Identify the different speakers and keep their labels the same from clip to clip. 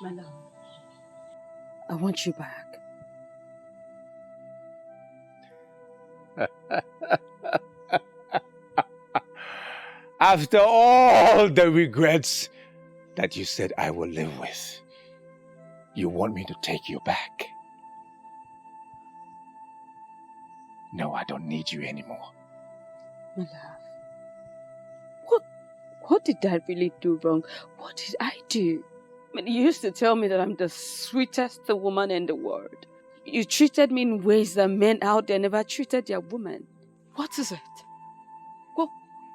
Speaker 1: My love, I want you back.
Speaker 2: After all the regrets that you said I will live with, you want me to take you back? No, I don't need you anymore.
Speaker 1: My love, what did I really do wrong? What did I do? I mean, you used to tell me that I'm the sweetest woman in the world. You treated me in ways that men out there never treated their women. What is it?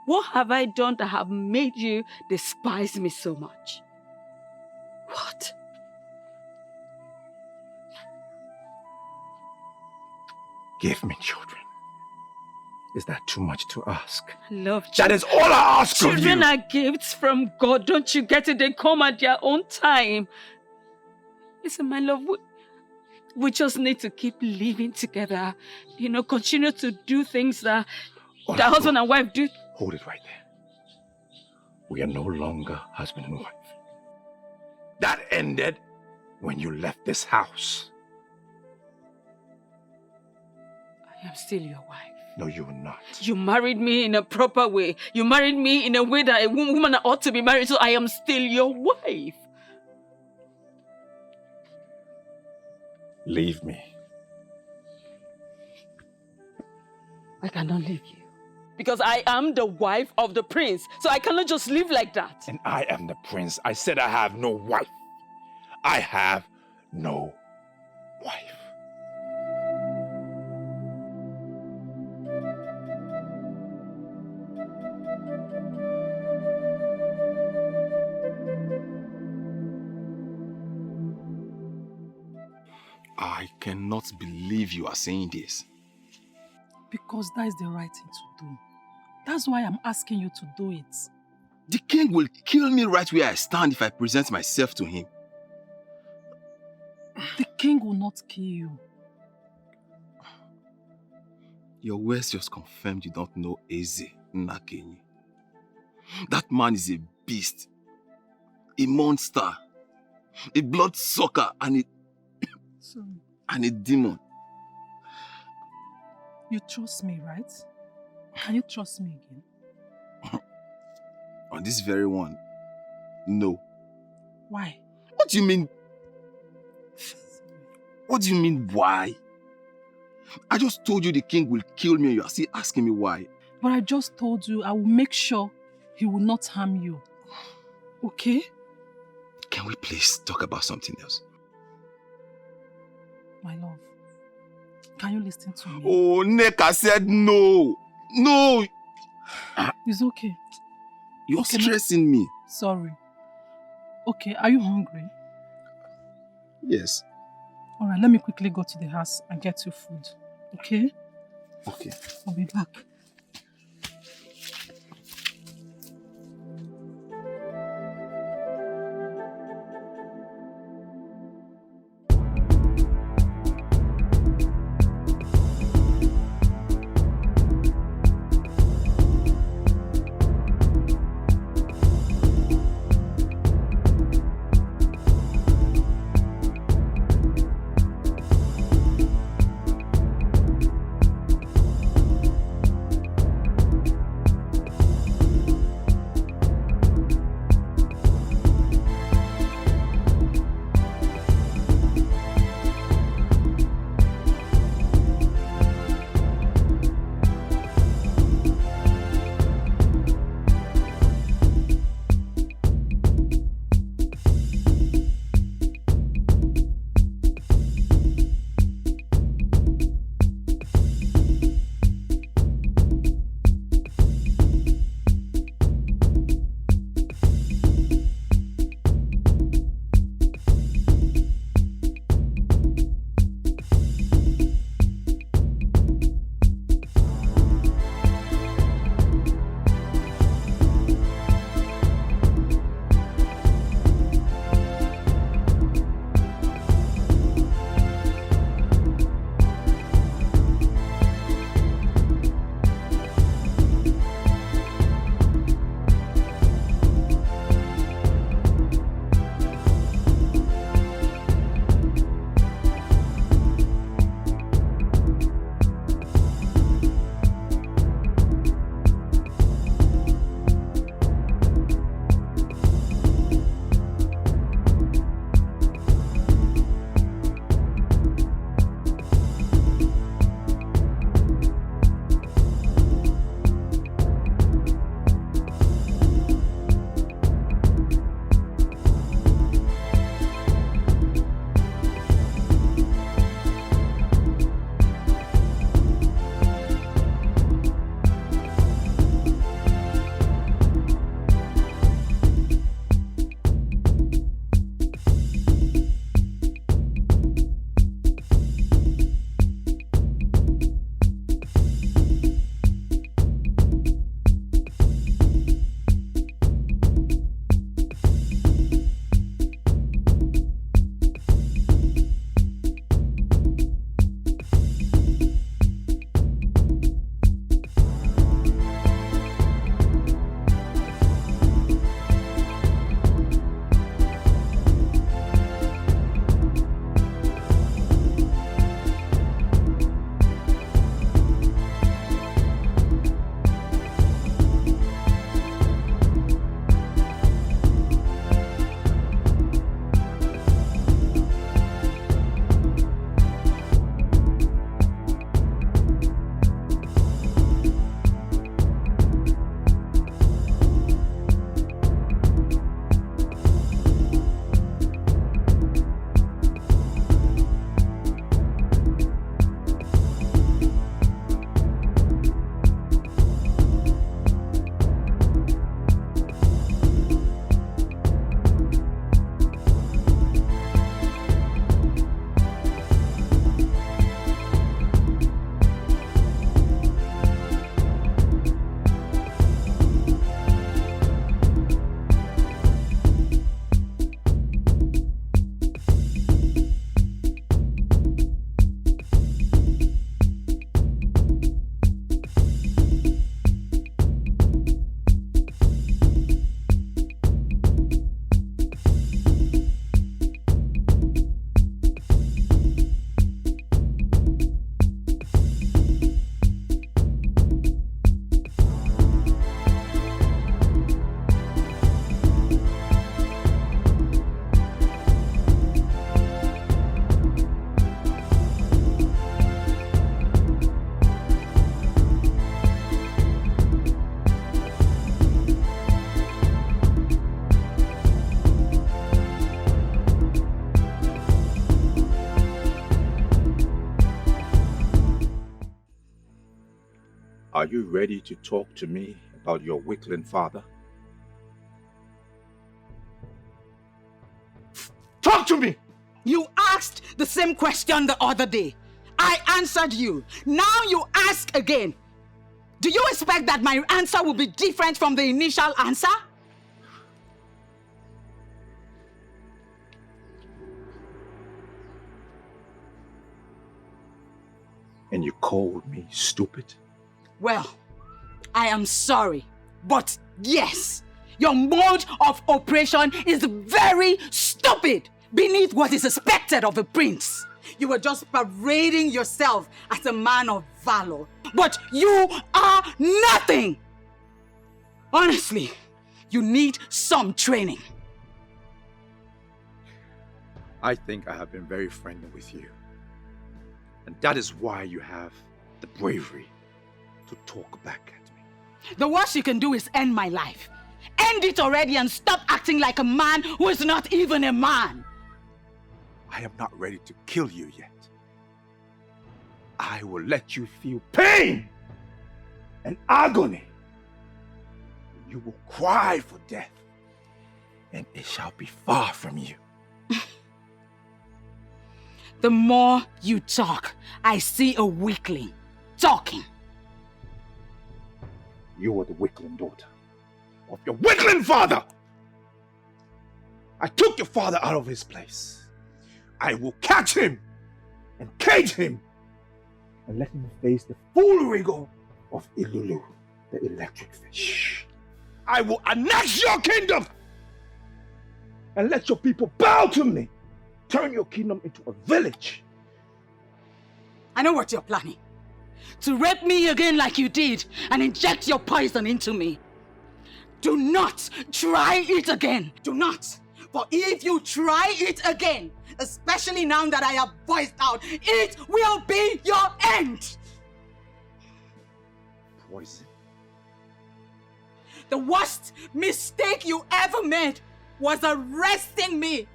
Speaker 1: What have I done that have made you despise me so much? What?
Speaker 2: Give me children. Is that too much to ask?
Speaker 1: I love children.
Speaker 2: That is all I ask of you.
Speaker 1: Children are gifts from God. Don't you get it? They come at their own time. Listen, my love, we just need to keep living together. You know, continue to do things that the husband and wife do.
Speaker 2: Hold it right there. We are no longer husband and wife. That ended when you left this house.
Speaker 1: I am still your wife.
Speaker 2: No, you are not.
Speaker 1: You married me in a proper way. You married me in a way that a woman ought to be married, so I am still your wife.
Speaker 2: Leave me.
Speaker 1: I cannot leave you. Because I am the wife of the prince, so I cannot just live like that.
Speaker 2: And I am the prince. I said I have no wife. I have no wife.
Speaker 3: I cannot believe you are saying this.
Speaker 4: Because that is the right thing to do. That's why I'm asking you to do it.
Speaker 3: The king will kill me right where I stand if I present myself to him.
Speaker 4: The king will not kill you.
Speaker 3: Your words just confirmed you don't know Eze Nnakenyi. That man is a beast, a monster, a bloodsucker, and a demon.
Speaker 4: You trust me, right? Can you trust me again?
Speaker 3: On this very one, no.
Speaker 4: Why?
Speaker 3: What do you mean? What do you mean, why? I just told you the king will kill me and you are still asking me why.
Speaker 4: But I just told you I will make sure he will not harm you. Okay?
Speaker 3: Can we please talk about something else?
Speaker 4: My love, can you listen to me?
Speaker 3: Oh, Neka said no. No.
Speaker 4: It's okay.
Speaker 3: You're stressing me.
Speaker 4: Sorry. Okay, are you hungry?
Speaker 3: Yes.
Speaker 4: Alright, let me quickly go to the house and get you food. Okay?
Speaker 3: Okay.
Speaker 4: I'll be back.
Speaker 2: Are you ready to talk to me about your weakling father? Talk to me!
Speaker 5: You asked the same question the other day. I answered you. Now you ask again. Do you expect that my answer will be different from the initial answer?
Speaker 2: And you called me stupid?
Speaker 5: Well, I am sorry, but yes, your mode of operation is very stupid beneath what is expected of a prince. You were just parading yourself as a man of valor, but you are nothing. Honestly, you need some training.
Speaker 2: I think I have been very friendly with you. And that is why you have the bravery to talk back at me.
Speaker 5: The worst you can do is end my life. End it already and stop acting like a man who is not even a man.
Speaker 2: I am not ready to kill you yet. I will let you feel pain and agony. You will cry for death, and it shall be far from you.
Speaker 5: The more you talk, I see a weakling talking.
Speaker 2: You are the weakling daughter of your weakling father. I took your father out of his place. I will catch him and cage him and let him face the full rigor of Ilulu, the electric fish. I will annex your kingdom and let your people bow to me. Turn your kingdom into a village.
Speaker 5: I know what you're planning. To rape me again like you did and inject your poison into me. Do not try it again. Do not. For if you try it again, especially now that I have voiced out, it will be your end.
Speaker 2: Poison.
Speaker 5: The worst mistake you ever made was arresting me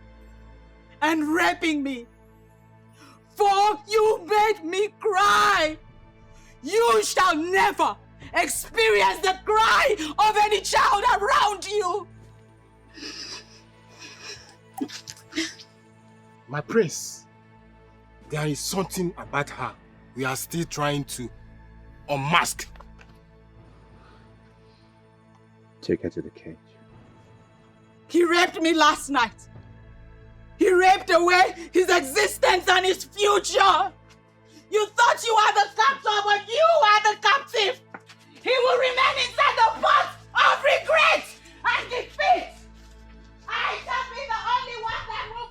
Speaker 5: and raping me. For you made me cry. You shall never experience the cry of any child around you.
Speaker 6: My prince, there is something about her we are still trying to unmask.
Speaker 2: Take her to the cage.
Speaker 5: He raped me last night. He raped away his existence and his future. You thought you were the captor, but you are the captive. He will remain inside the pot of regret and defeat. I shall be the only one that will.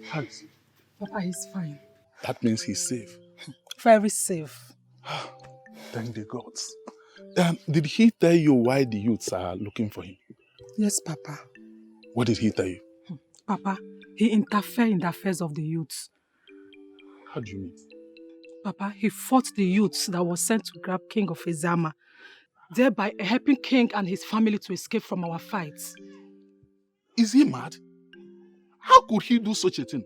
Speaker 6: How is he?
Speaker 4: Papa, he's fine.
Speaker 7: That means he's safe.
Speaker 4: Very safe.
Speaker 7: Thank the gods. Did he tell you why the youths are looking for him?
Speaker 4: Yes, Papa.
Speaker 7: What did he tell you?
Speaker 4: Papa, he interfered in the affairs of the youths.
Speaker 7: How do you mean?
Speaker 4: Papa, he fought the youths that was sent to grab King of Eziama, thereby helping King and his family to escape from our fights.
Speaker 7: Is he mad? How could he do such a thing?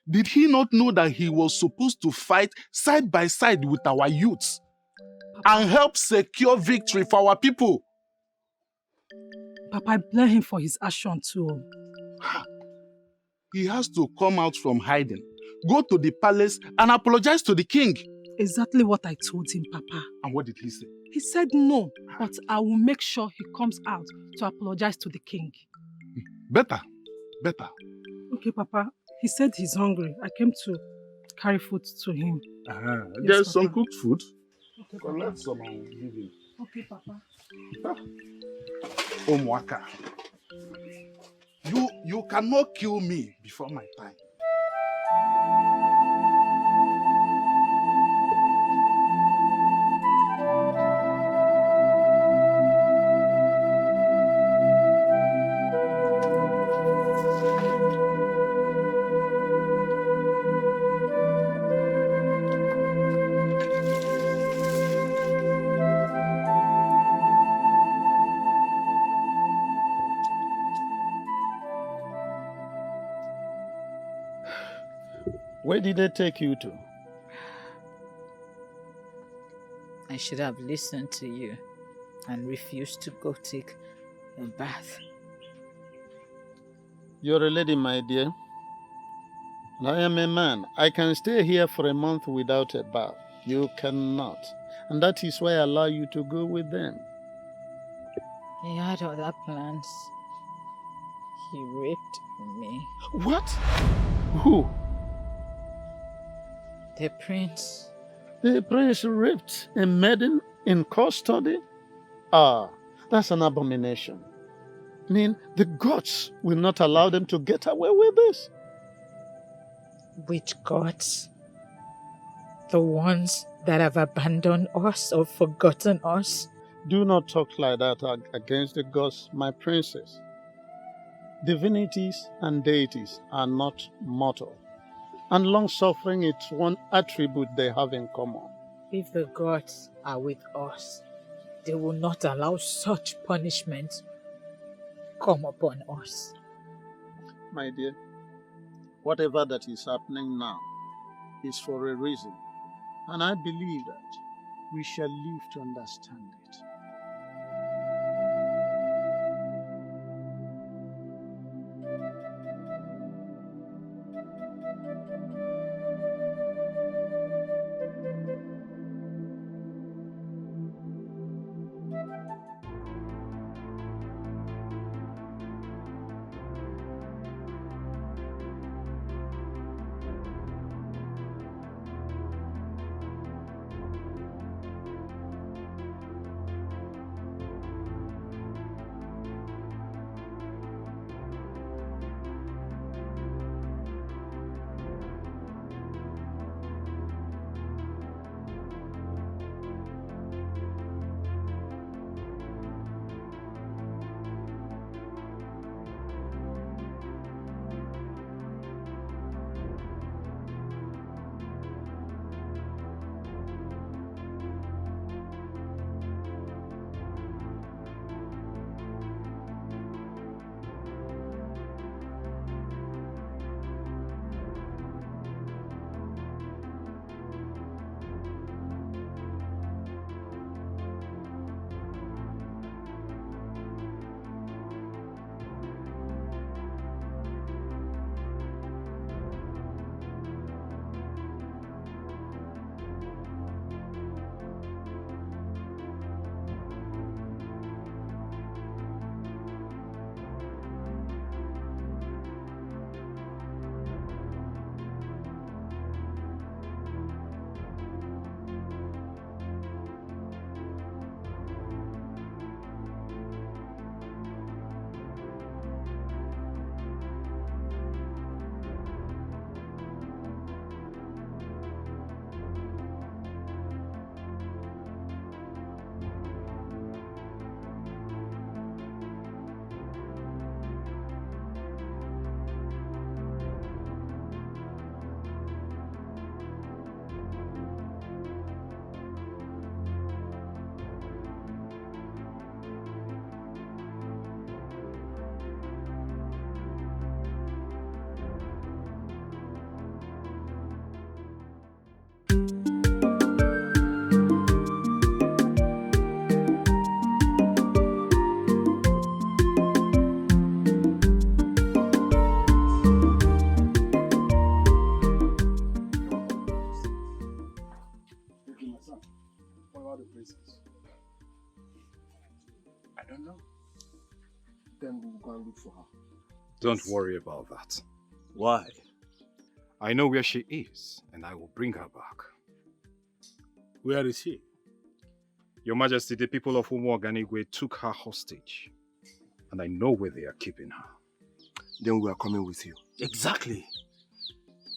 Speaker 7: Did he not know that he was supposed to fight side by side with our youths and help secure victory for our people?
Speaker 4: Papa, I blame him for his action too.
Speaker 7: He has to come out from hiding, go to the palace and apologize to the king.
Speaker 4: Exactly what I told him, Papa.
Speaker 7: And what did he say?
Speaker 4: He said no, but I will make sure he comes out to apologize to the king.
Speaker 7: Better.
Speaker 4: Okay, Papa. He said he's hungry. I came to carry food to him.
Speaker 7: There's
Speaker 4: Papa.
Speaker 7: some cooked food.
Speaker 4: Okay,
Speaker 7: Collect some and give him.
Speaker 4: Okay, Papa.
Speaker 7: Omwaka. You cannot kill me before my time.
Speaker 8: Where did they take you to?
Speaker 9: I should have listened to you and refused to go take a bath.
Speaker 8: You're a lady, my dear. And I am a man. I can stay here for a month without a bath. You cannot. And that is why I allow you to go with them.
Speaker 9: He had other plans. He raped me.
Speaker 8: What? Who?
Speaker 9: The prince.
Speaker 8: The prince raped a maiden in custody? Ah, that's an abomination. I mean, the gods will not allow them to get away with this.
Speaker 9: Which gods? The ones that have abandoned us or forgotten us?
Speaker 8: Do not talk like that against the gods, my princess. Divinities and deities are not mortal. And long-suffering is one attribute they have in common.
Speaker 9: If the gods are with us, they will not allow such punishment come upon us.
Speaker 8: My dear, whatever that is happening now is for a reason. And I believe that we shall live to understand it.
Speaker 6: Then we'll go and look for her.
Speaker 2: Don't worry about that.
Speaker 3: Why?
Speaker 2: I know where she is, and I will bring her back.
Speaker 7: Where is she?
Speaker 2: Your Majesty, the people of Umuoganigwe took her hostage, and I know where they are keeping her.
Speaker 3: Then we are coming with you.
Speaker 10: Exactly.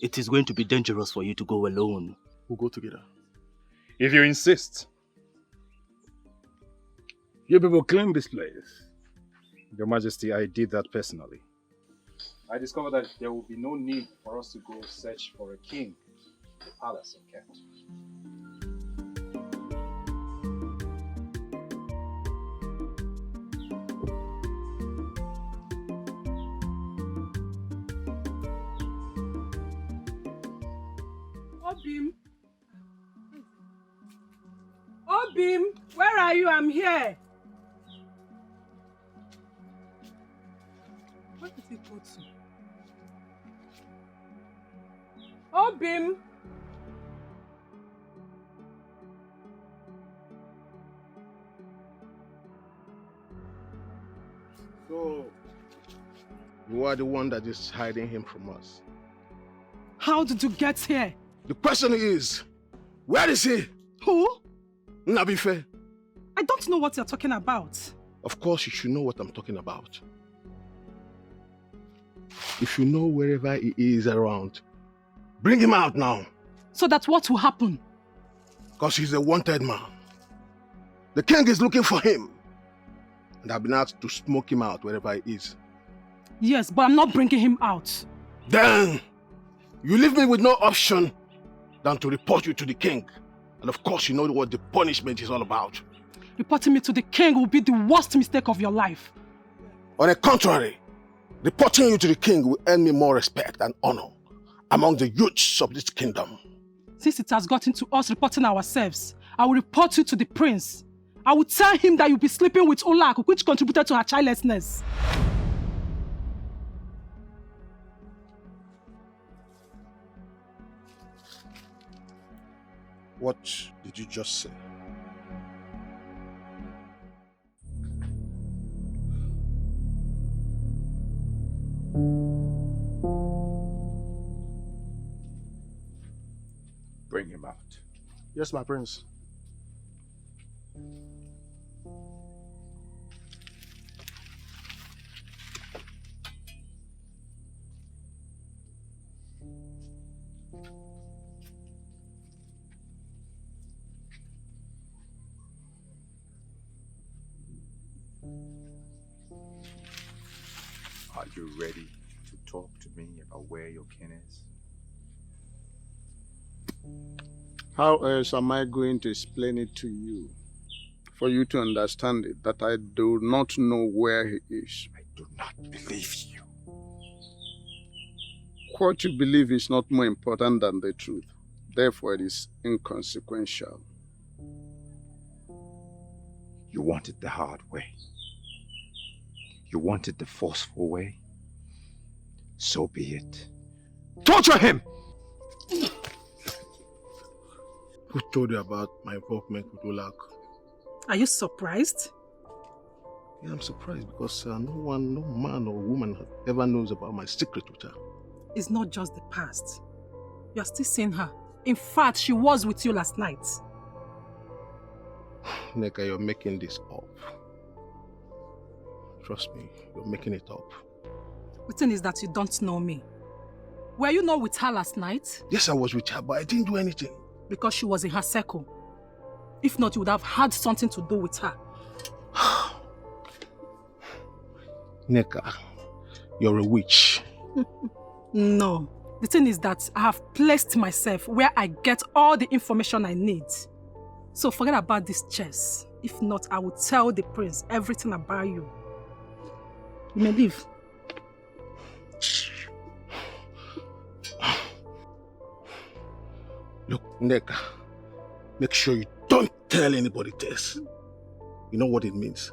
Speaker 10: It is going to be dangerous for you to go alone.
Speaker 7: We'll go together.
Speaker 2: If you insist. You people claim this place. Your Majesty, I did that personally. I discovered that there will be no need for us to go search for a king in the palace in Kent.
Speaker 4: Obim! Obim! Where are you? I'm here! Where did he go to? Obim!
Speaker 6: So, you are the one that is hiding him from us.
Speaker 4: How did you get here?
Speaker 6: The question is, where is he?
Speaker 4: Who?
Speaker 6: Nabife.
Speaker 4: I don't know what you're talking about.
Speaker 6: Of course you should know what I'm talking about. If you know wherever he is around, bring him out now.
Speaker 4: So that what will happen?
Speaker 6: Because he's a wanted man. The king is looking for him. And I've been asked to smoke him out wherever he is.
Speaker 4: Yes, but I'm not bringing him out.
Speaker 6: Then, you leave me with no option than to report you to the king. And of course you know what the punishment is all about.
Speaker 4: Reporting me to the king will be the worst mistake of your life.
Speaker 6: On the contrary, reporting you to the king will earn me more respect and honor among the youths of this kingdom.
Speaker 4: Since it has gotten to us reporting ourselves, I will report you to the prince. I will tell him that you'll be sleeping with Olak, which contributed to her childlessness.
Speaker 6: What did you just say?
Speaker 2: Bring him out.
Speaker 6: Yes, my prince.
Speaker 11: Are you ready to talk to me about where your kin is?
Speaker 8: How else am I going to explain it to you? For you to understand it, that I do not know where he is.
Speaker 11: I do not believe you.
Speaker 8: What you believe is not more important than the truth. Therefore, it is inconsequential.
Speaker 11: You want it the hard way. You want it the forceful way. So be it.
Speaker 2: Torture him!
Speaker 6: Who told you about my involvement with Olak?
Speaker 4: Are you surprised?
Speaker 6: Yeah, I'm surprised because no man or woman ever knows about my secret with her.
Speaker 4: It's not just the past. You are still seeing her. In fact, she was with you last night.
Speaker 6: Neka, you're making this up. Trust me, you're making it up.
Speaker 4: The thing is that you don't know me. Were you not with her last night?
Speaker 6: Yes, I was with her, but I didn't do anything.
Speaker 4: Because she was in her circle. If not, you would have had something to do with her.
Speaker 6: Neka, you're a witch.
Speaker 4: No. The thing is that I have placed myself where I get all the information I need. So forget about this chess. If not, I will tell the prince everything about you. You may leave.
Speaker 6: Look, Neka, make sure you don't tell anybody this. You know what it means?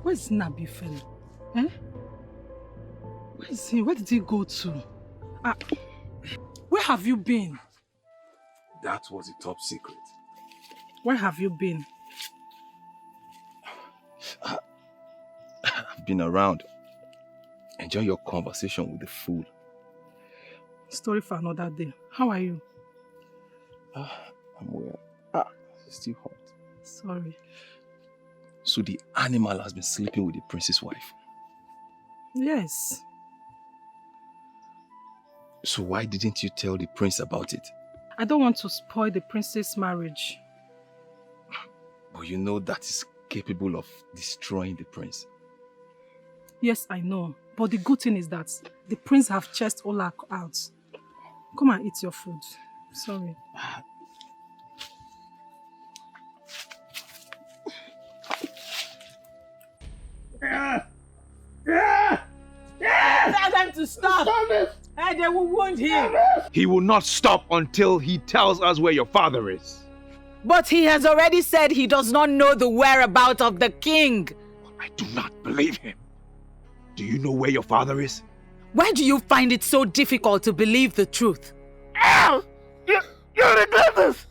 Speaker 4: Where's Nabi fellow? Eh? Where is he? Where did he go to? Where have you been?
Speaker 3: That was a top secret.
Speaker 4: Where have you been?
Speaker 3: I've been around. Enjoy your conversation with the fool.
Speaker 4: Story for another day. How are you?
Speaker 3: I'm well. It's still hot.
Speaker 4: Sorry.
Speaker 3: So the animal has been sleeping with the prince's wife?
Speaker 4: Yes.
Speaker 3: So why didn't you tell the prince about it?
Speaker 4: I don't want to spoil the prince's marriage.
Speaker 3: But you know that is capable of destroying the prince.
Speaker 4: Yes, I know. But the good thing is that the prince have chased Ola out. Come and eat your food. Sorry.
Speaker 9: Tell them to stop. And they will wound him.
Speaker 11: He will not stop until he tells us where your father is.
Speaker 5: But he has already said he does not know the whereabouts of the king.
Speaker 11: I do not believe him. Do you know where your father is?
Speaker 5: Why do you find it so difficult to believe the truth?
Speaker 8: You regret this!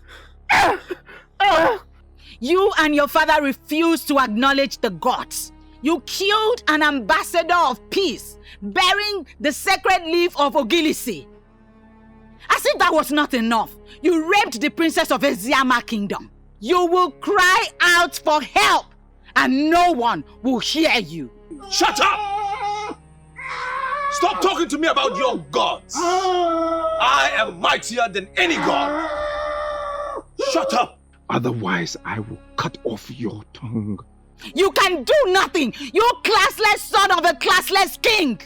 Speaker 5: You and your father refused to acknowledge the gods. You killed an ambassador of peace, bearing the sacred leaf of Ogilisi. As if that was not enough, you raped the princess of Eziama kingdom. You will cry out for help, and no one will hear you.
Speaker 3: Shut up! Stop talking to me about your gods! I am mightier than any god! Shut up!
Speaker 11: Otherwise, I will cut off your tongue.
Speaker 5: You can do nothing, you classless son of a classless king!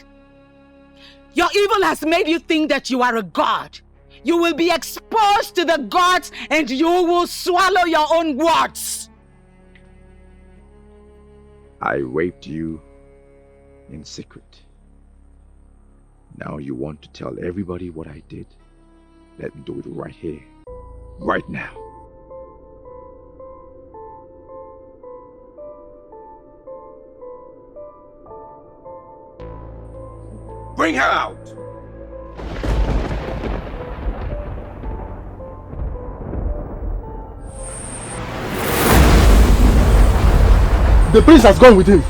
Speaker 5: Your evil has made you think that you are a god. You will be exposed to the gods and you will swallow your own words.
Speaker 11: I raped you in secret. Now you want to tell everybody what I did. Let me do it right here, right now.
Speaker 3: Bring her out!
Speaker 6: The prince has gone with him.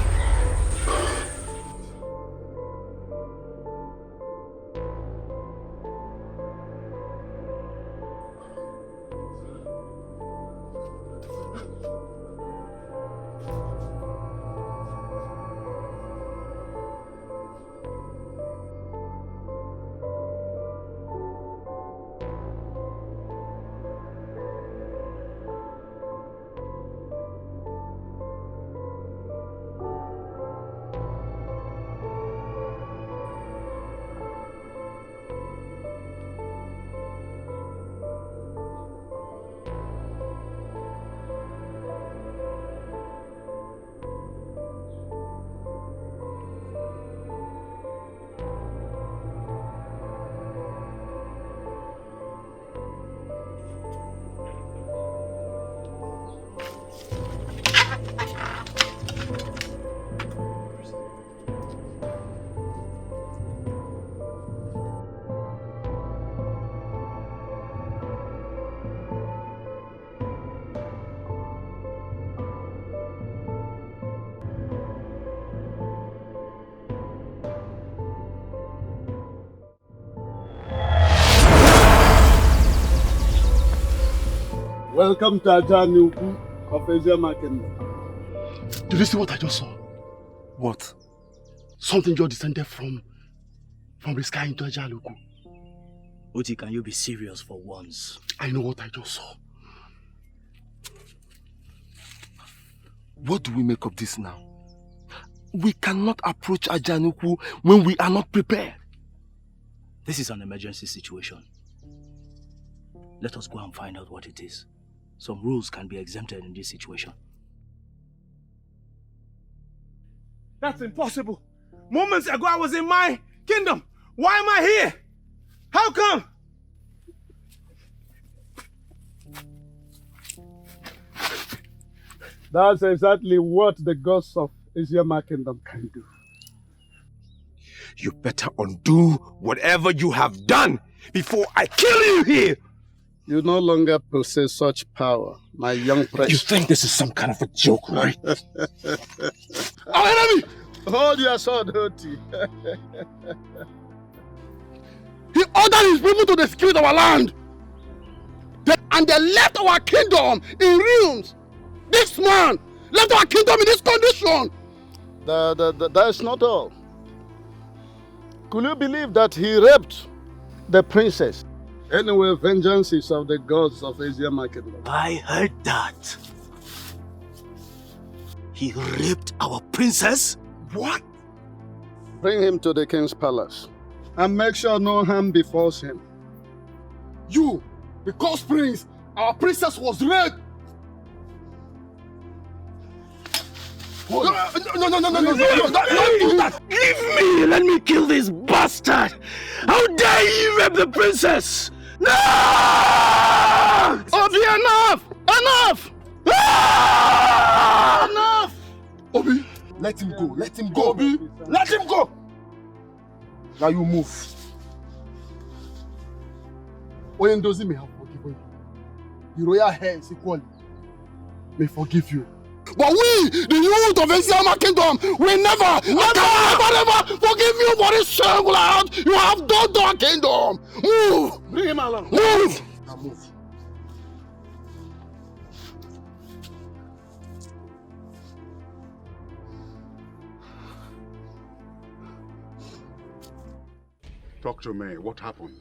Speaker 6: Welcome to Ajanuku of Eziama Kingdom. Did you see what I just saw?
Speaker 7: What?
Speaker 6: Something just descended from the sky into Ajanuku.
Speaker 10: Uti, can you be serious for once?
Speaker 6: I know what I just saw.
Speaker 3: What do we make of this now? We cannot approach Ajanuku when we are not prepared.
Speaker 10: This is an emergency situation. Let us go and find out what it is. Some rules can be exempted in this situation.
Speaker 2: That's impossible. Moments ago I was in my kingdom. Why am I here? How come?
Speaker 8: That's exactly what the gods of Eziama Kingdom can do.
Speaker 11: You better undo whatever you have done
Speaker 2: before I kill you here!
Speaker 8: You no longer possess such power, my young prince.
Speaker 2: You think this is some kind of a joke, right?
Speaker 6: Our enemy!
Speaker 8: Hold your sword, Hoti.
Speaker 6: He ordered his people to desecrate our land. And they left our kingdom in ruins. This man left our kingdom in this condition.
Speaker 8: That is not all. Could you believe that he raped the princess? Anyway, vengeance is of the gods of Eziama kingdom.
Speaker 10: I heard that. He raped our princess?
Speaker 2: What?
Speaker 8: Bring him to the king's palace and make sure no harm befalls him.
Speaker 6: You, because prince, our princess was raped. No, don't do that!
Speaker 10: Leave me! Let me kill this bastard! How dare you rape the princess! No!
Speaker 6: Obi, enough! Enough! Enough! Obi, let him go. Let him go. Obi, let him go. Now you move. Oyendozi may have forgiven you. The royal hands equally may forgive you. But we, the youth of Eziama kingdom, will never forgive you for this shameful act you have done to our kingdom. Move!
Speaker 8: Bring him along.
Speaker 6: Move! Now move.
Speaker 7: Talk to me. What happened?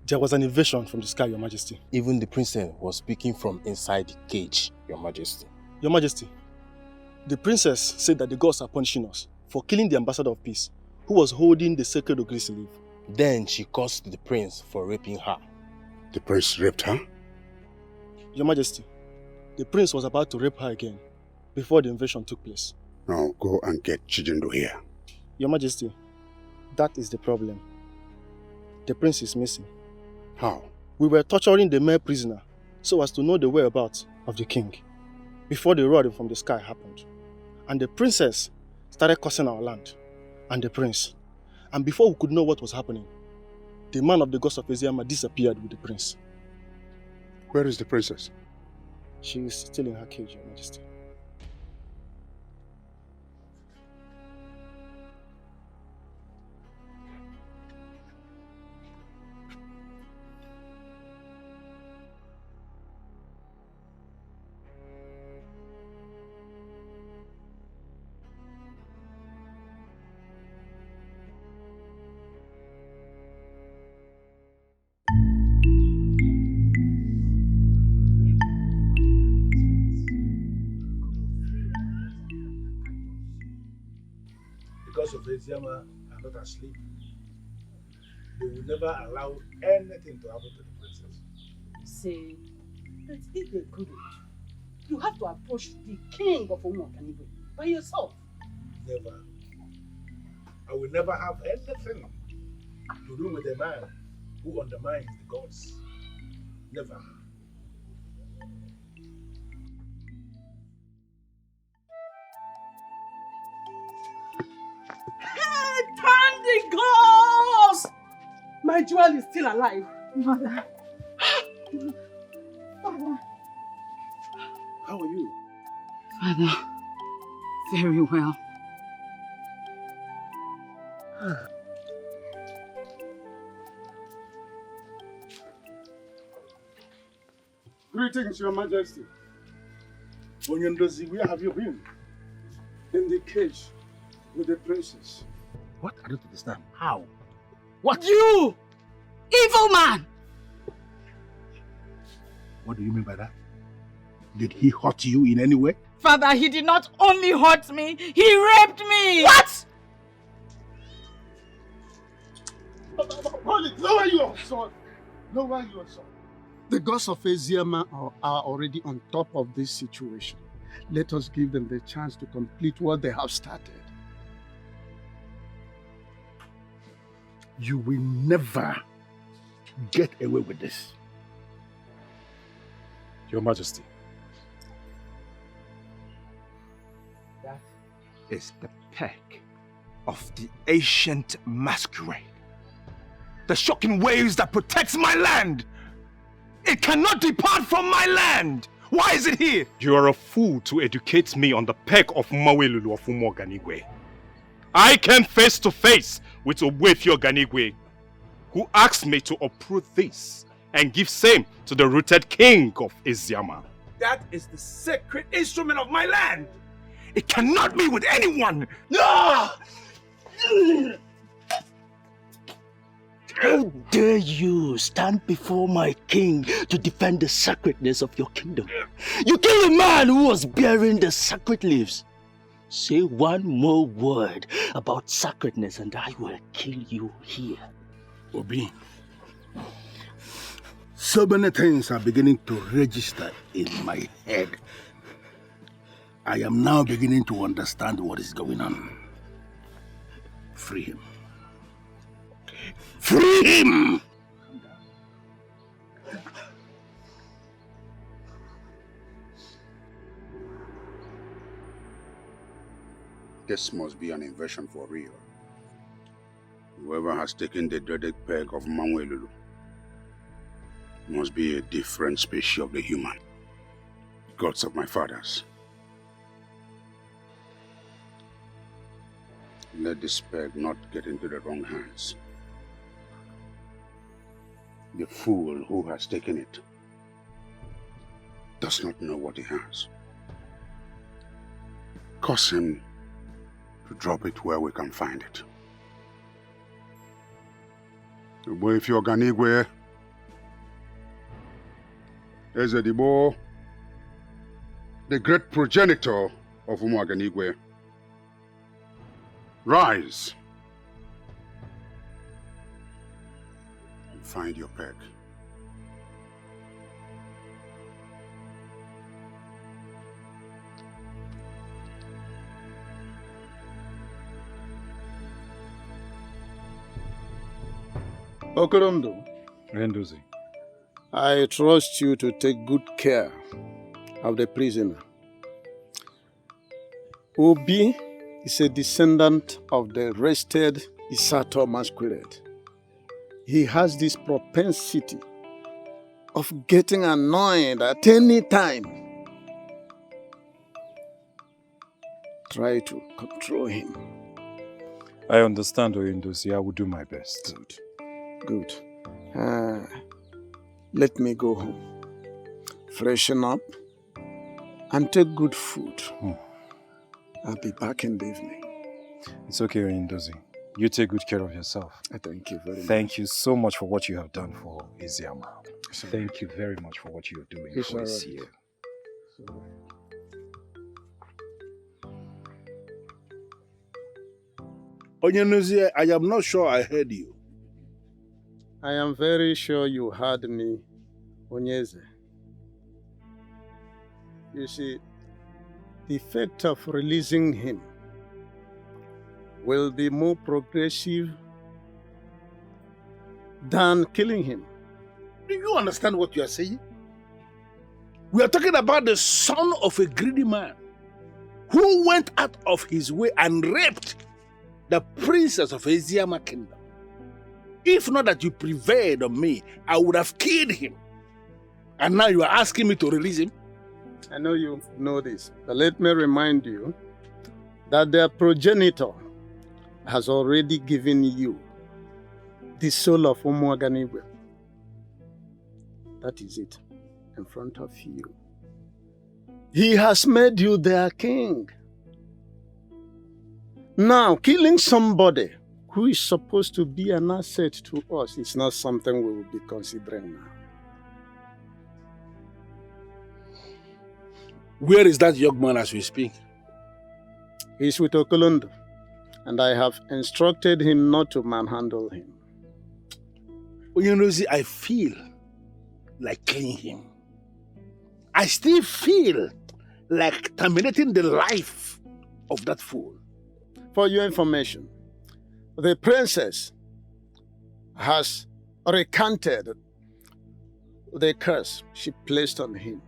Speaker 12: There was an invasion from the sky, Your Majesty.
Speaker 13: Even the princess was speaking from inside the cage, Your Majesty.
Speaker 12: Your Majesty, the princess said that the gods are punishing us for killing the ambassador of peace, who was holding the sacred Ugezu leaf.
Speaker 13: Then she cursed the prince for raping her.
Speaker 7: The prince raped her?
Speaker 12: Your Majesty, the prince was about to rape her again before the invasion took place.
Speaker 7: Now go and get Chijindo here.
Speaker 12: Your Majesty, that is the problem. The prince is missing.
Speaker 7: How?
Speaker 12: We were torturing the male prisoner so as to know the whereabouts of the king before the roaring from the sky happened. And the princess started cursing our land and the prince. And before we could know what was happening, the man of the gods of Eziama disappeared with the prince.
Speaker 7: Where is the princess?
Speaker 12: She is still in her cage, Your Majesty.
Speaker 14: Because of Eziama are not asleep, they will never allow anything to happen to the princess.
Speaker 5: Say, that if they couldn't, you have to approach the king of Umuoganigwe by yourself.
Speaker 14: Never. I will never have anything to do with a man who undermines the gods. Never.
Speaker 5: Thank the gods! My jewel is still alive. Mother. Father.
Speaker 14: How are you?
Speaker 5: Father, very well.
Speaker 8: Greetings, Your Majesty.
Speaker 14: Onyendozi, where have you been?
Speaker 8: In the cage with the princess.
Speaker 14: What? I don't understand. How?
Speaker 5: What? You! Evil man!
Speaker 14: What do you mean by that? Did he hurt you in any way?
Speaker 5: Father, he did not only hurt me, he raped me! What?
Speaker 8: Hold it! Lower your sword! Lower your sword. The gods of Eziama are already on top of this situation. Let us give them the chance to complete what they have started.
Speaker 14: You will never get away with this.
Speaker 2: Your Majesty. That is the peck of the ancient masquerade. The shocking waves that protects my land. It cannot depart from my land. Why is it here?
Speaker 11: You are a fool to educate me on the peg of Mawelulu of Umuoganigwe. I came face to face with Umuoganigwe, who asked me to uproot this and give same to the rooted king of Eziama.
Speaker 2: That is the sacred instrument of my land. It cannot be with anyone. No!
Speaker 10: How dare you stand before my king to defend the sacredness of your kingdom? You kill a man who was bearing the sacred leaves. Say one more word about sacredness and I will kill you here.
Speaker 15: Obi, so many things are beginning to register in my head. I am now beginning to understand what is going on. Free him. Free him!
Speaker 6: This must be an invasion for real. Whoever has taken the dreaded peg of Mawelulu must be a different species of the human. Gods of my fathers. Let this peg not get into the wrong hands. The fool who has taken it does not know what he has. Cause him to drop it where we can find it. Umuoganigwe, Ezedibo, the great progenitor of Umuoganigwe, rise and find your peg.
Speaker 8: Okorondo,
Speaker 11: Rendozi,
Speaker 8: I trust you to take good care of the prisoner. Obi is a descendant of the wrested Isato masquerade. He has this propensity of getting annoyed at any time. Try to control him.
Speaker 11: I understand, Oyendozi. I will do my best.
Speaker 8: Good. Let me go home. Freshen up and take good food. I'll be back in the evening.
Speaker 11: It's okay, Oyendozi. You take good care of yourself.
Speaker 8: Thank you very much.
Speaker 11: Thank you so much for what you have done for Eziama. Thank you very much for what you are doing
Speaker 8: It's
Speaker 11: for
Speaker 8: all
Speaker 11: us
Speaker 8: right.
Speaker 11: here.
Speaker 15: Onyenuzi, I am not sure I heard you.
Speaker 8: I am very sure you heard me, Onyeze. You see, the effect of releasing him will be more progressive than killing him.
Speaker 15: Do you understand what you are saying? We are talking about the son of a greedy man who went out of his way and raped the princess of Eziama kingdom. If not that you prevailed on me, I would have killed him. And now you are asking me to release him?
Speaker 8: I know you know this, but let me remind you that their progenitor has already given you the soul of Umuoganigwe. That is it, in front of you. He has made you their king. Now, killing somebody who is supposed to be an asset to us is not something we will be considering now.
Speaker 15: Where is that young man as we speak?
Speaker 8: He's with Okolondo, and I have instructed him not to manhandle him.
Speaker 15: Onyenuzi, I feel like killing him. I still feel like terminating the life of that fool.
Speaker 8: For your information, the princess has recanted the curse she placed on him.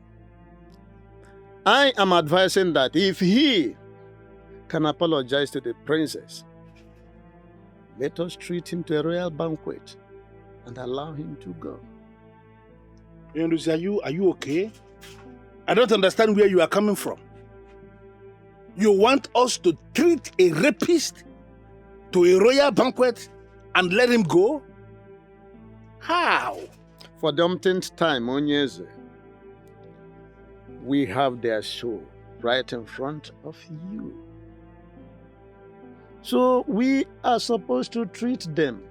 Speaker 8: I am advising that if he can apologize to the princess, let us treat him to a royal banquet and allow him to go.
Speaker 15: Are you okay? I don't understand where you are coming from. You want us to treat a rapist to a royal banquet and let him go? How?
Speaker 8: For the umpteenth time, Ugezu, we have their show right in front of you. So we are supposed to treat them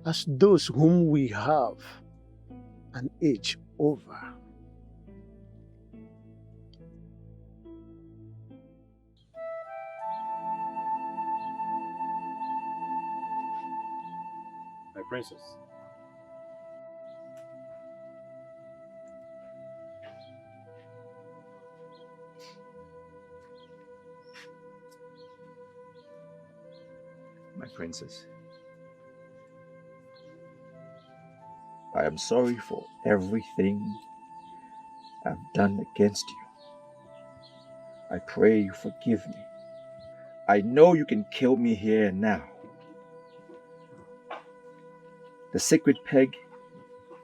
Speaker 8: as those whom we have an age over.
Speaker 11: My princess.
Speaker 16: My princess, I am sorry for everything I've done against you. I pray you forgive me. I know you can kill me here and now. The sacred peg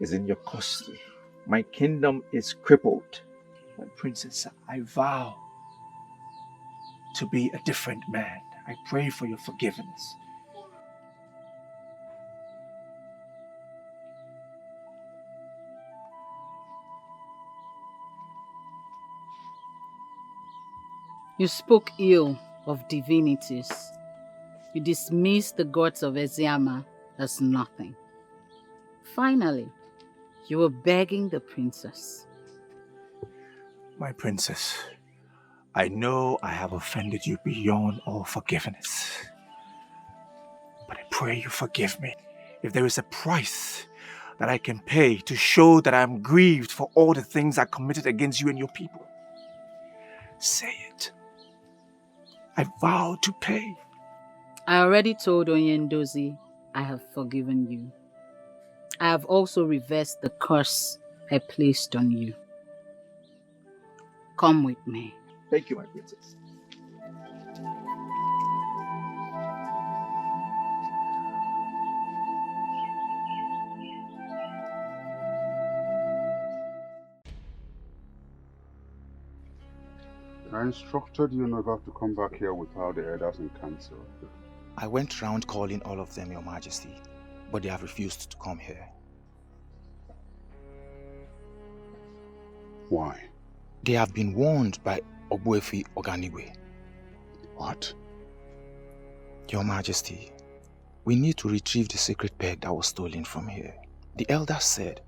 Speaker 16: is in your custody. My kingdom is crippled. My princess, I vow to be a different man. I pray for your forgiveness.
Speaker 5: You spoke ill of divinities. You dismissed the gods of Eziama as nothing. Finally, you were begging the princess.
Speaker 16: My princess, I know I have offended you beyond all forgiveness. But I pray you forgive me. If there is a price that I can pay to show that I am grieved for all the things I committed against you and your people, say it. I vow to pay.
Speaker 5: I already told Onyendozi I have forgiven you. I have also reversed the curse I placed on you. Come with me.
Speaker 16: Thank you, my princess.
Speaker 6: I instructed you never to come back here without the elders in council.
Speaker 17: I went round calling all of them, Your Majesty, but they have refused to come here.
Speaker 6: Why?
Speaker 17: They have been warned by Umuoganigwe.
Speaker 6: What?
Speaker 17: Your Majesty, we need to retrieve the sacred peg that was stolen from here. The elders said,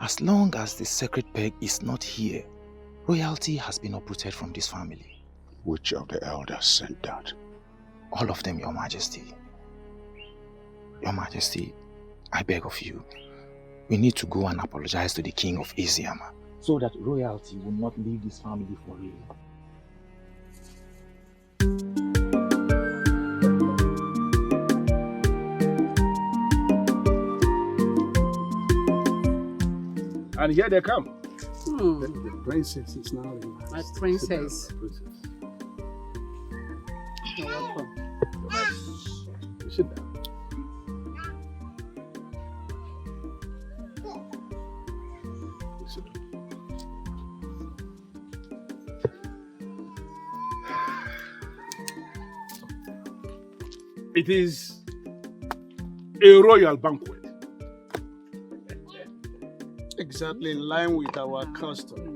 Speaker 17: as long as the sacred peg is not here, royalty has been uprooted from this family.
Speaker 6: Which of the elders said that?
Speaker 17: All of them, Your Majesty. Your Majesty, I beg of you, we need to go and apologize to the king of Eziama, so that royalty will not leave this family for real.
Speaker 14: And here they come.
Speaker 8: The princess is now in
Speaker 5: my princess.
Speaker 8: You're welcome.
Speaker 14: Sit down. It is a royal banquet.
Speaker 8: Exactly in line with our custom.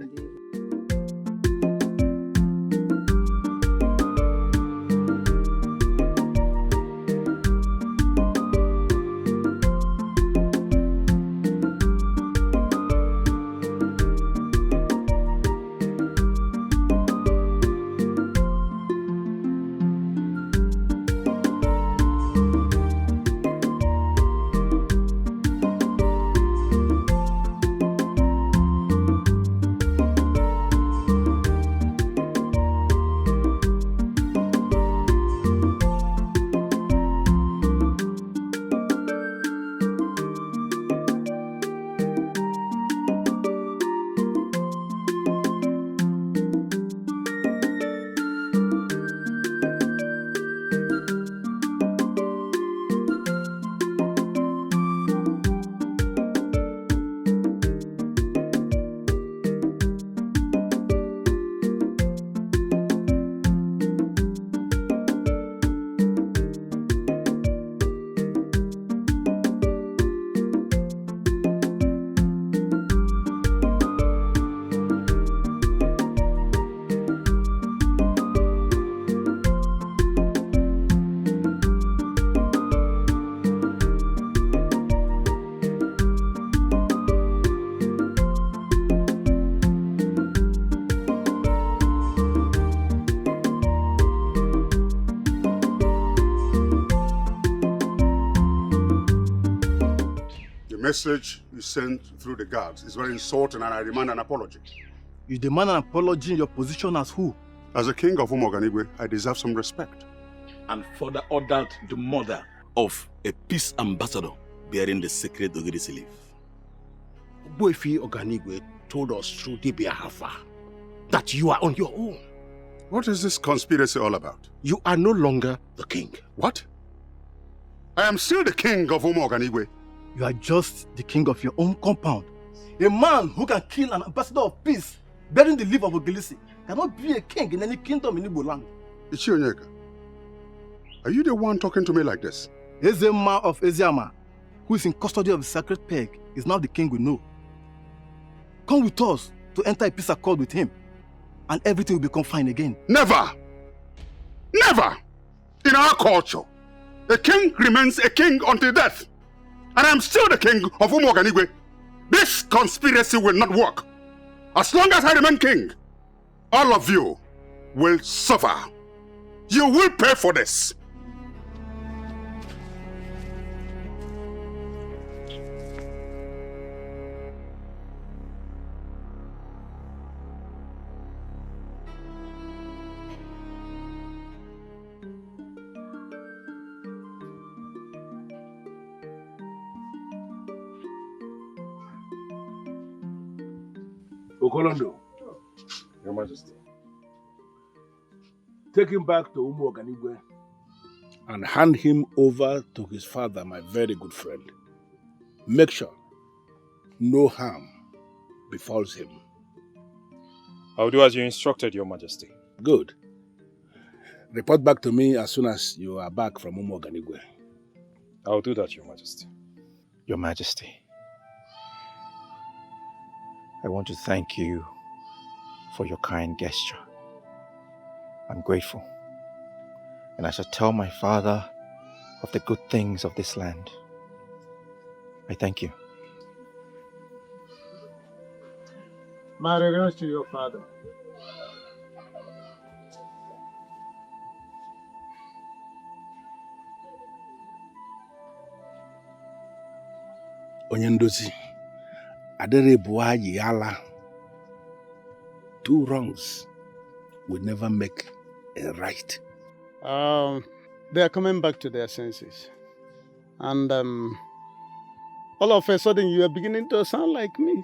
Speaker 6: message you sent through the guards is very insulting and I demand an apology.
Speaker 12: You demand an apology in your position as who?
Speaker 6: As a king of Umuoganigwe, I deserve some respect.
Speaker 15: And further ordered the murder of a peace ambassador bearing the sacred Ugezu leaf. Boyfi Oganigwe told us through Dibia Hafa that you are on your own.
Speaker 6: What is this conspiracy all about?
Speaker 15: You are no longer the king.
Speaker 6: What? I am still the king of Umuoganigwe.
Speaker 12: You are just the king of your own compound. A man who can kill an ambassador of peace bearing the leaf of Ugezu cannot be a king in any kingdom in Igbo land.
Speaker 6: Ichionyeka, are you the one talking to me like this?
Speaker 12: Eziama of Eziama, who is in custody of the sacred peg, is now the king we know. Come with us to enter a peace accord with him, and everything will become fine again.
Speaker 6: Never! Never! In our culture, a king remains a king until death. And I'm still the king of Umuoganigwe. This conspiracy will not work. As long as I remain king, all of you will suffer. You will pay for this.
Speaker 14: Okolondo, Your Majesty, take him back to Umuoganigwe and hand him over to his father, my very good friend. Make sure no harm befalls him.
Speaker 11: I'll do as you instructed, Your Majesty.
Speaker 14: Good. Report back to me as soon as you are back from Umuoganigwe.
Speaker 11: I'll do that, Your Majesty.
Speaker 17: Your Majesty, I want to thank you for your kind gesture. I'm grateful, and I shall tell my father of the good things of this land. I thank you.
Speaker 8: My regards to your father.
Speaker 14: Onyendozi, Adere Buayi Yala. 2 wrongs will never make a right.
Speaker 8: They are coming back to their senses. And all of a sudden you are beginning to sound like me.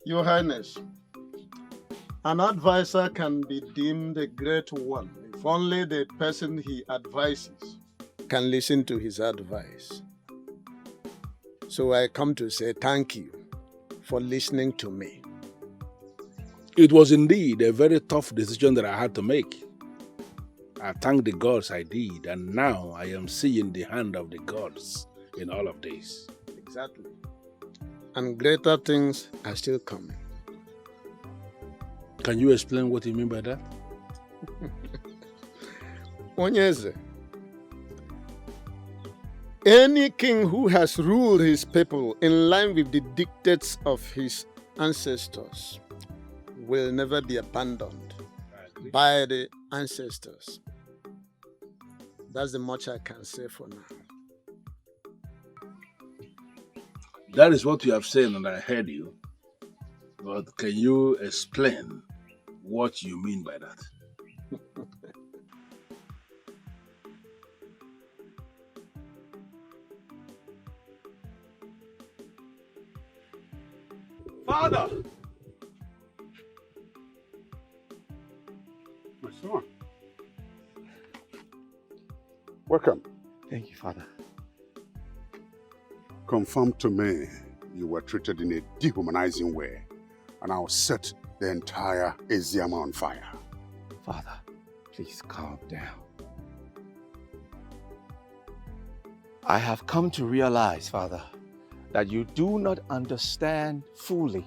Speaker 8: Your Highness, an advisor can be deemed a great one if only the person he advises can listen to his advice. So I come to say thank you for listening to me.
Speaker 14: It was indeed a very tough decision that I had to make. I thank the gods I did, and now I am seeing the hand of the gods in all of this.
Speaker 8: Exactly. And greater things are still coming.
Speaker 14: Can you explain what you mean by that?
Speaker 8: Onyeze, any king who has ruled his people in line with the dictates of his ancestors will never be abandoned by the ancestors. That's the much I can say for now.
Speaker 14: That is what you have said, and I heard you. But can you explain what you mean by that?
Speaker 6: Father! My son. Welcome.
Speaker 17: Thank you, Father.
Speaker 6: Confirm to me you were treated in a dehumanizing way, and I'll set the entire Eziama on fire.
Speaker 17: Father, please calm down.
Speaker 2: I have come to realize, Father, that you do not understand fully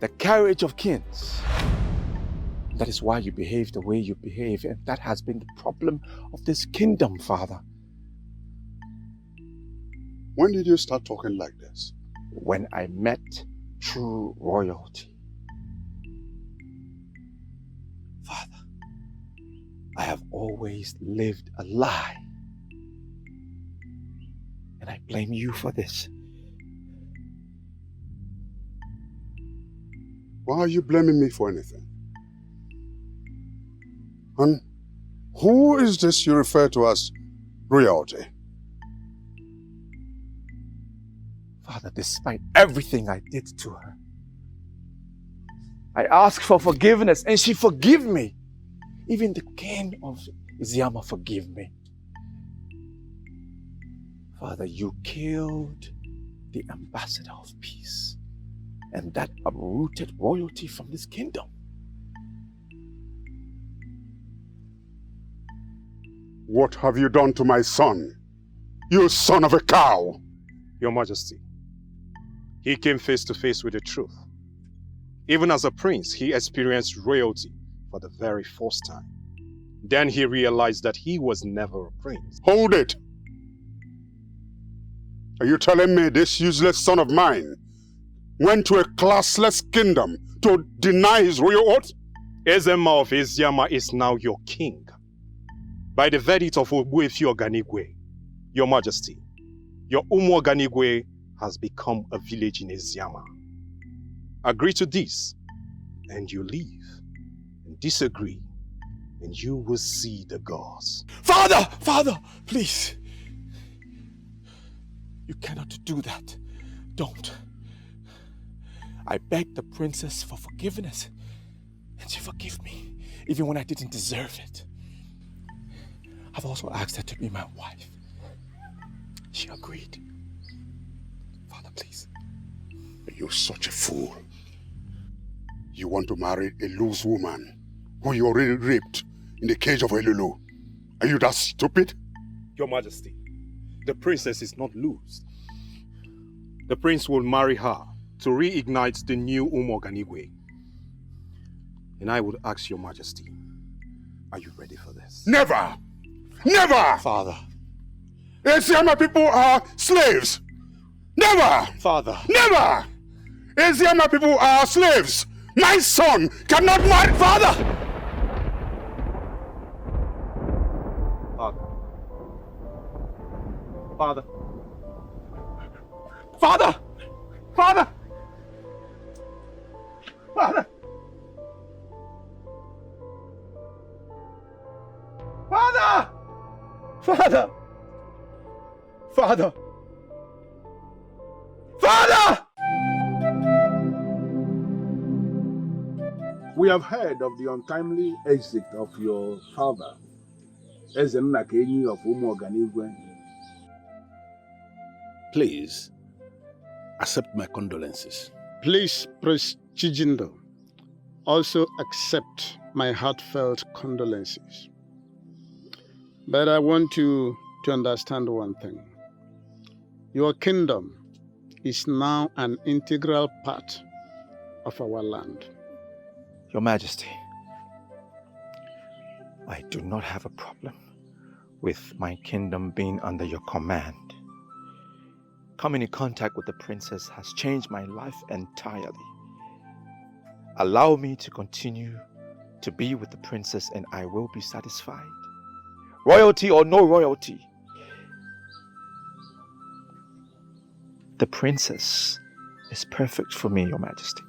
Speaker 2: the carriage of kings. That is why you behave the way you behave, and that has been the problem of this kingdom, Father.
Speaker 6: When did you start talking like this?
Speaker 2: When I met true royalty. Father, I have always lived a lie. And I blame you for this.
Speaker 6: Why are you blaming me for anything? And who is this you refer to as royalty?
Speaker 2: Father, despite everything I did to her, I asked for forgiveness and she forgave me. Even the king of Eziama forgave me. Father, you killed the ambassador of peace, and that uprooted royalty from this kingdom.
Speaker 6: What have you done to my son? You son of a cow!
Speaker 11: Your Majesty, he came face to face with the truth. Even as a prince, he experienced royalty for the very first time. Then he realized that he was never a prince.
Speaker 6: Hold it! Are you telling me this useless son of mine went to a classless kingdom to deny his royal oath?
Speaker 11: Eziama of Eziama is now your king. By the verdict of Umuoganigwe, Your Majesty, your Umuoganigwe has become a village in Eziama. Agree to this, and you leave. And disagree, and you will see the gods.
Speaker 2: Father! Father! Please! You cannot do that. Don't. I begged the princess for forgiveness, and she forgave me, even when I didn't deserve it. I've also asked her to be my wife. She agreed. Father, please.
Speaker 6: You're such a fool. You want to marry a loose woman who you already raped in the cage of Elulu. Are you that stupid?
Speaker 11: Your Majesty, the princess is not loose. The prince will marry her to reignite the new Umuoganigwe. And I would ask Your Majesty, are you ready for this?
Speaker 6: Never! Never!
Speaker 2: Father.
Speaker 6: Eziama people are slaves! Never!
Speaker 2: Father.
Speaker 6: Never! Eziama people are slaves! My son cannot marry... Father!
Speaker 2: Father. Father! Father! Father! Father! Father! Father! Father!
Speaker 7: We have heard of the untimely exit of your father, Eziama of Umuoganigwe. Please, accept my condolences.
Speaker 8: Please, Prince Chijindo, also accept my heartfelt condolences. But I want you to understand one thing. Your kingdom is now an integral part of our land.
Speaker 2: Your Majesty, I do not have a problem with my kingdom being under your command. Coming in contact with the princess has changed my life entirely. Allow me to continue to be with the princess and I will be satisfied. Royalty or no royalty, the princess is perfect for me, Your Majesty.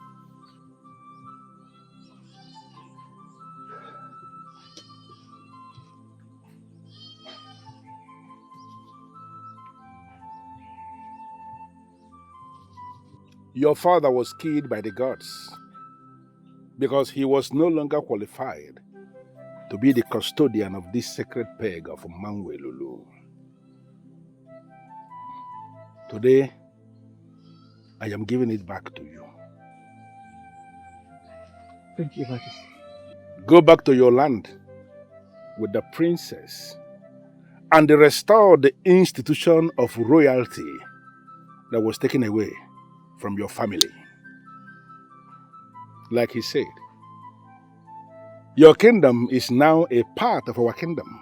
Speaker 7: Your father was killed by the gods because he was no longer qualified to be the custodian of this sacred peg of Mangwelulu. Today, I am giving it back to you.
Speaker 2: Thank you, Majesty.
Speaker 7: Go back to your land with the princess
Speaker 15: and restore the institution of royalty that was taken away from your family. Like he said, your kingdom is now a part of our kingdom.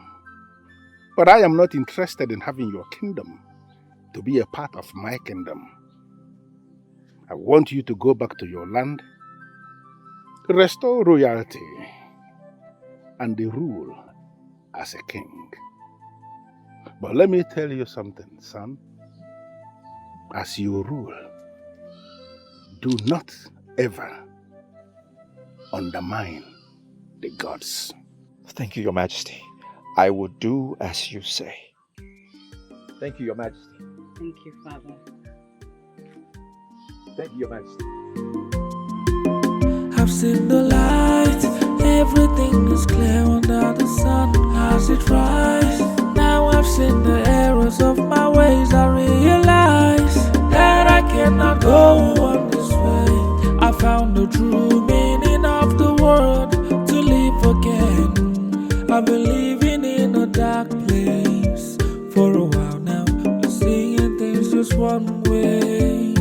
Speaker 15: But I am not interested in having your kingdom to be a part of my kingdom. I want you to go back to your land, restore royalty, and the rule as a king. But let me tell you something, son. As you rule, do not ever undermine the gods.
Speaker 16: Thank you, Your Majesty. I will do as you say. Thank you, Your Majesty.
Speaker 1: Thank you, Father.
Speaker 16: Thank you, Your Majesty.
Speaker 18: I've seen the light, everything is clear under the sun as it rises. Now I've seen the errors of my ways. I realize that I cannot go on this way. I found the true meaning of the word to live again. I've been living in a dark place for a while now, seeing things just one way.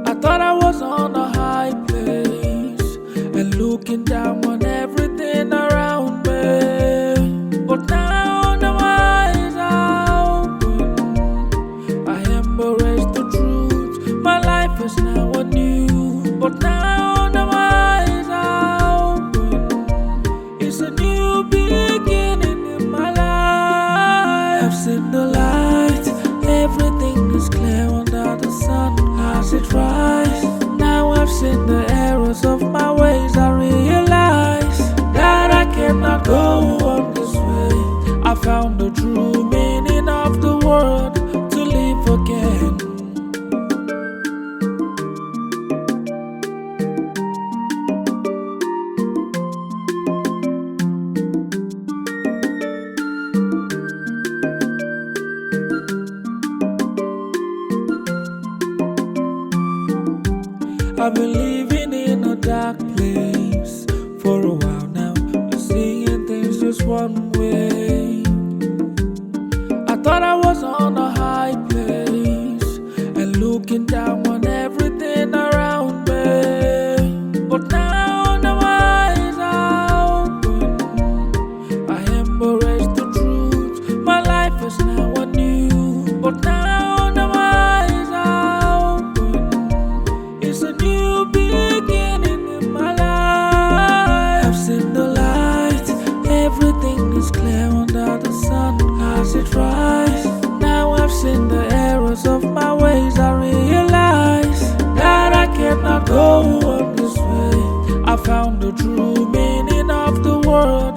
Speaker 18: I thought I was on a high place and looking down on everything around me. But now the eyes are open. I embrace the truth. My life is now anew. But now the eyes are open. It's a new beginning in my life. I've seen the light. Everything is clear under the sun as it rises. Now I've seen the errors of my ways. I realize that I cannot go on this way. I found the true meaning of the word to live again. I've been living in a dark place for a while now, seeing things just one way. I thought I was on a high place and looking down on everything around me. But now the eyes are open. I embrace the truth. My life is now anew. But now the eyes are open. It's a new beginning in my life. I've seen the light. Everything is clear under the sun as it rises. Now I've seen the errors of my ways. I realize that I cannot go on this way. I found the true meaning of the word